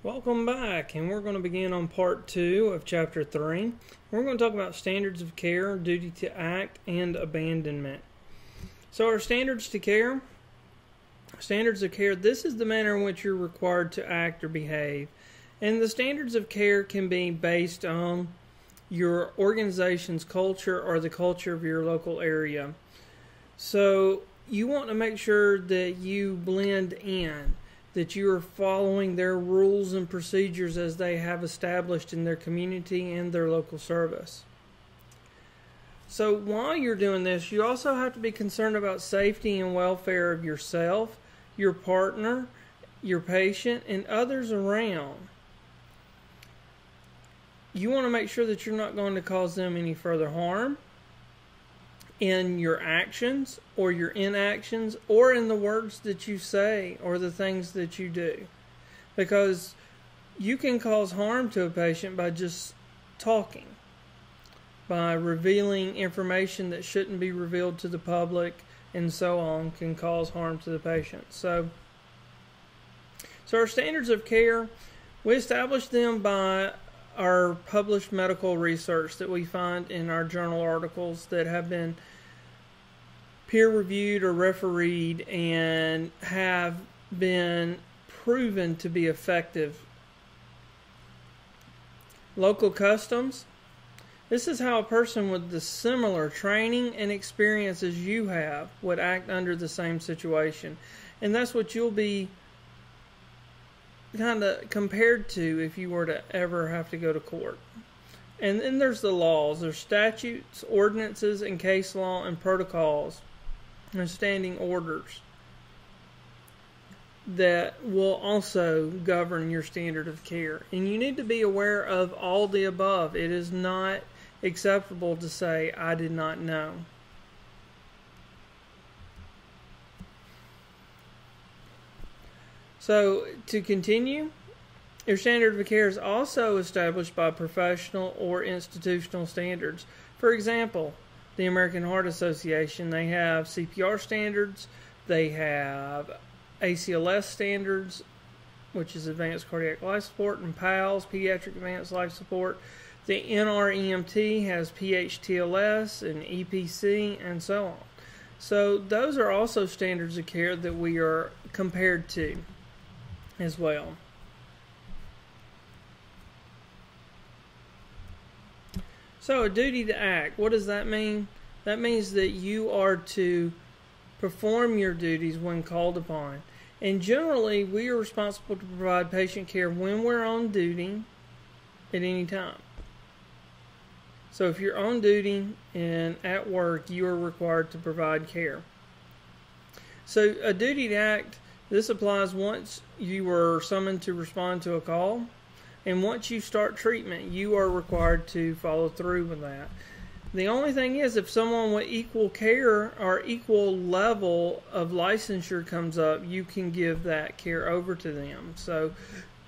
Welcome back, and we're going to begin on part 2 of chapter 3. We're going to talk about standards of care, duty to act, and abandonment. So our standards of care, this is the manner in which you're required to act or behave. And the standards of care can be based on your organization's culture or the culture of your local area. So you want to make sure that you blend in, that you are following their rules and procedures as they have established in their community and their local service. So while you're doing this, you also have to be concerned about safety and welfare of yourself, your partner, your patient, and others around. You want to make sure that you're not going to cause them any further harm in your actions or your inactions or in the words that you say or the things that you do. Because you can cause harm to a patient by just talking, by revealing information that shouldn't be revealed to the public, and so on, can cause harm to the patient. So our standards of care, we establish them by our published medical research that we find in our journal articles that have been peer-reviewed or refereed and have been proven to be effective. Local customs. This is how a person with the similar training and experience as you have would act under the same situation. And that's what you'll be kind of compared to if you were to ever have to go to court. And then there's the laws. There's statutes, ordinances, and case law and protocols and standing orders that will also govern your standard of care. And you need to be aware of all the above. It is not acceptable to say, I did not know. So, to continue, your standard of care is also established by professional or institutional standards. For example, the American Heart Association, they have CPR standards, they have ACLS standards, which is Advanced Cardiac Life Support, and PALS, Pediatric Advanced Life Support. The NREMT has PHTLS and EPC, and so on. So those are also standards of care that we are compared to as well. So a duty to act, what does that mean? That means that you are to perform your duties when called upon. And generally, we are responsible to provide patient care when we're on duty at any time. So if you're on duty and at work, you are required to provide care. So a duty to act, this applies once you are summoned to respond to a call. And once you start treatment, you are required to follow through with that. The only thing is, if someone with equal care or equal level of licensure comes up, you can give that care over to them. So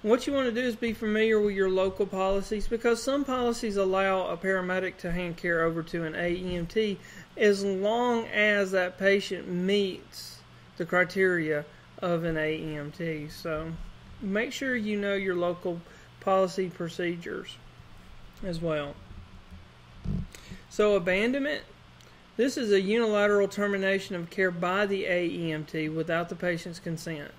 what you want to do is be familiar with your local policies, because some policies allow a paramedic to hand care over to an AEMT as long as that patient meets the criteria of an AEMT. So make sure you know your local policy procedures as well. So abandonment, this is a unilateral termination of care by the AEMT without the patient's consent.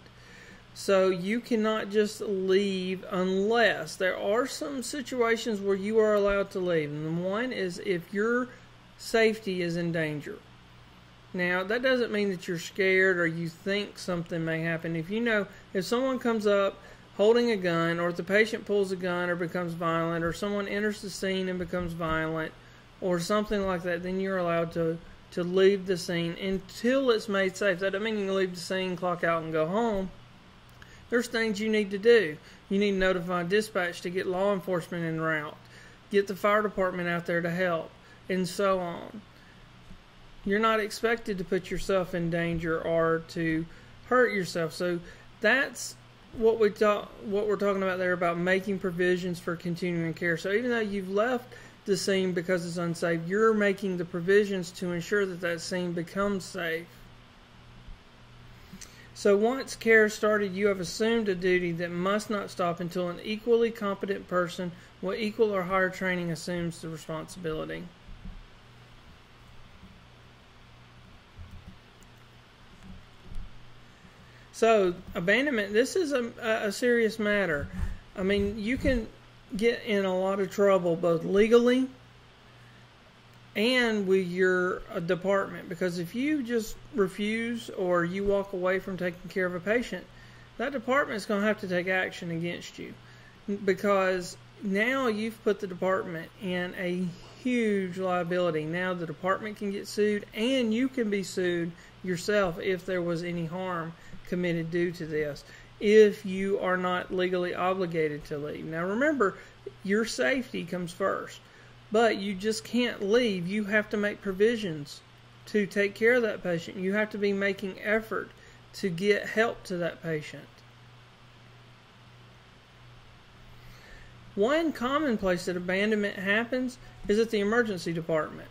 So you cannot just leave unless there are some situations where you are allowed to leave. And one is if your safety is in danger. Now, that doesn't mean that you're scared or you think something may happen. If someone comes up holding a gun, or if the patient pulls a gun or becomes violent, or someone enters the scene and becomes violent, or something like that, then you're allowed to leave the scene until it's made safe. That doesn't mean you can leave the scene, clock out, and go home. There's things you need to do. You need to notify dispatch to get law enforcement en route, get the fire department out there to help, and so on. You're not expected to put yourself in danger or to hurt yourself. So that's what we're talking about there, about making provisions for continuing care. So even though you've left the scene because it's unsafe, you're making the provisions to ensure that that scene becomes safe. So once care started, you have assumed a duty that must not stop until an equally competent person with equal or higher training assumes the responsibility. So abandonment, this is a serious matter. I mean, you can get in a lot of trouble both legally and with your department, because if you just refuse or you walk away from taking care of a patient, that department is going to have to take action against you, because now you've put the department in a huge liability. Now the department can get sued, and you can be sued yourself if there was any harm committed due to this, if you are not legally obligated to leave. Now remember, your safety comes first. But you just can't leave. You have to make provisions to take care of that patient. You have to be making effort to get help to that patient. One common place that abandonment happens is at the emergency department,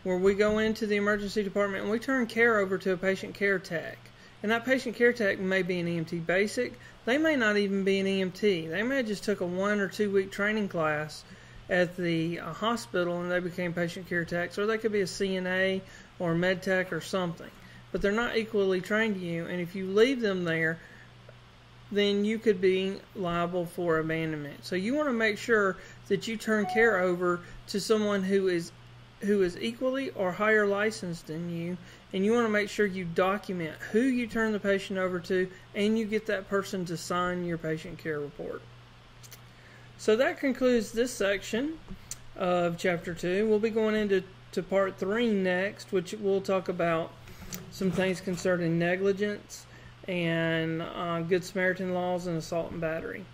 where we go into the emergency department and we turn care over to a patient care tech. And that patient care tech may be an EMT basic. They may not even be an EMT. They may have just took a 1 or 2 week training class at the hospital and they became patient care techs, or they could be a CNA or a med tech or something, but they're not equally trained to you, and if you leave them there, then you could be liable for abandonment. So you want to make sure that you turn care over to someone who is equally or higher licensed than you, and you want to make sure you document who you turn the patient over to, and you get that person to sign your patient care report. So that concludes this section of Chapter 2. We'll be going into Part 3 next, which we'll talk about some things concerning negligence and Good Samaritan laws and assault and battery.